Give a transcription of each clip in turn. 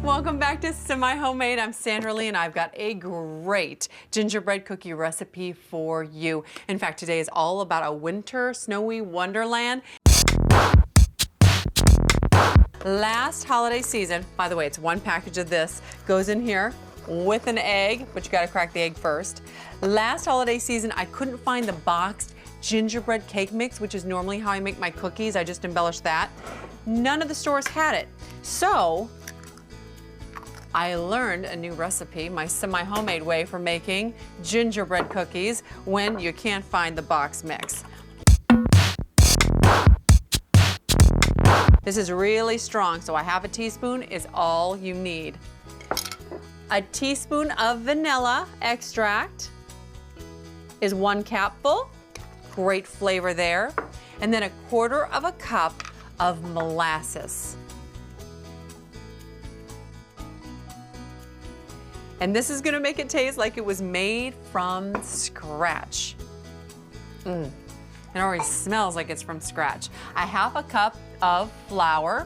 Welcome back to Semi Homemade. I'm Sandra Lee and I've got a great gingerbread cookie recipe for you. In fact, today is all about a winter snowy wonderland. Last holiday season, by the way, it's one package of this, goes in here with an egg, but you gotta crack the egg first. Last holiday season, I couldn't find the boxed gingerbread cake mix, which is normally how I make my cookies. I just embellished that. None of the stores had it. So I learned a new recipe, my semi-homemade way for making gingerbread cookies when you can't find the box mix. This is really strong, so a half a teaspoon is all you need. A teaspoon of vanilla extract is 1 capful, great flavor there. And then 1/4 of a cup of molasses. And this is gonna make it taste like it was made from scratch. It already smells like it's from scratch. A half a cup of flour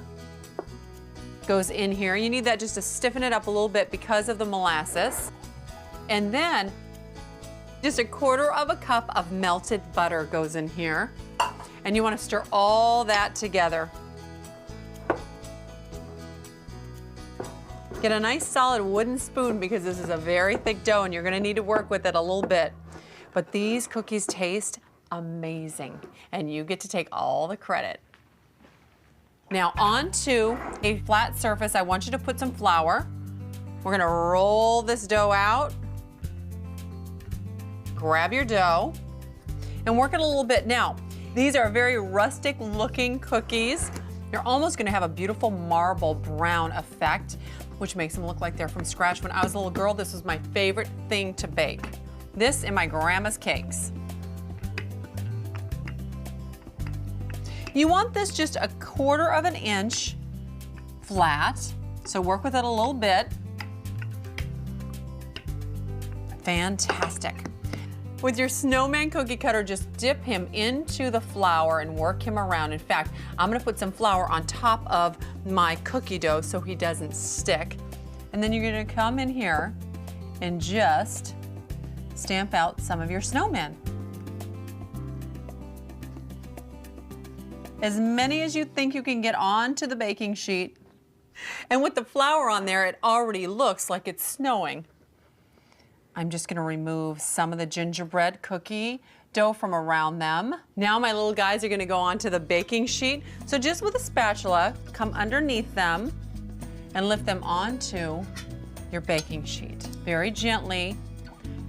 goes in here. You need that just to stiffen it up a little bit because of the molasses. And then just 1/4 of a cup of melted butter goes in here. And you wanna stir all that together. Get a nice solid wooden spoon because this is a very thick dough and you're gonna need to work with it a little bit. But these cookies taste amazing and you get to take all the credit. Now onto a flat surface, I want you to put some flour. We're gonna roll this dough out. Grab your dough and work it a little bit. Now, these are very rustic looking cookies. You're almost gonna have a beautiful marble brown effect, which makes them look like they're from scratch. When I was a little girl, this was my favorite thing to bake. This and my grandma's cakes. You want this just 1/4 of an inch flat, so work with it a little bit. Fantastic. With your snowman cookie cutter, just dip him into the flour and work him around. In fact, I'm gonna put some flour on top of my cookie dough so he doesn't stick. And then you're gonna come in here and just stamp out some of your snowmen. As many as you think you can get onto the baking sheet. And with the flour on there, it already looks like it's snowing. I'm just gonna remove some of the gingerbread cookie dough from around them. Now my little guys are gonna go onto the baking sheet. So just with a spatula, come underneath them and lift them onto your baking sheet. Very gently.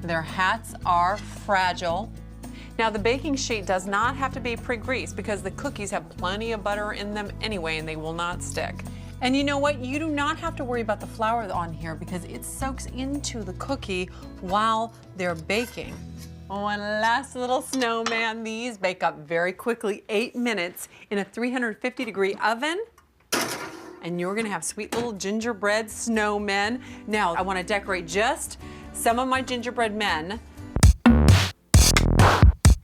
Their hats are fragile. Now the baking sheet does not have to be pre-greased because the cookies have plenty of butter in them anyway and they will not stick. And you know what? You do not have to worry about the flour on here because it soaks into the cookie while they're baking. One last little snowman. These bake up very quickly, 8 minutes in a 350-degree oven. And you're gonna have sweet little gingerbread snowmen. Now, I wanna decorate just some of my gingerbread men.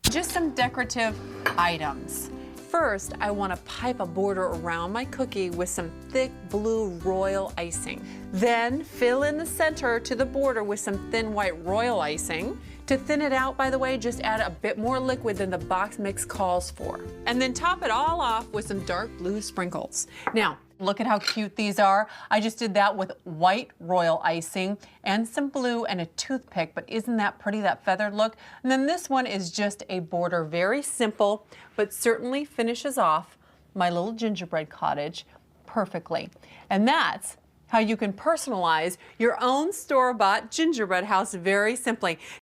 Just some decorative items. First, I want to pipe a border around my cookie with some thick blue royal icing. Then fill in the center to the border with some thin white royal icing. To thin it out, by the way, just add a bit more liquid than the box mix calls for. And then top it all off with some dark blue sprinkles. Now, look at how cute these are. I just did that with white royal icing and some blue and a toothpick, but isn't that pretty, that feathered look? And then this one is just a border, very simple, but certainly finishes off my little gingerbread cottage perfectly. And that's how you can personalize your own store-bought gingerbread house very simply.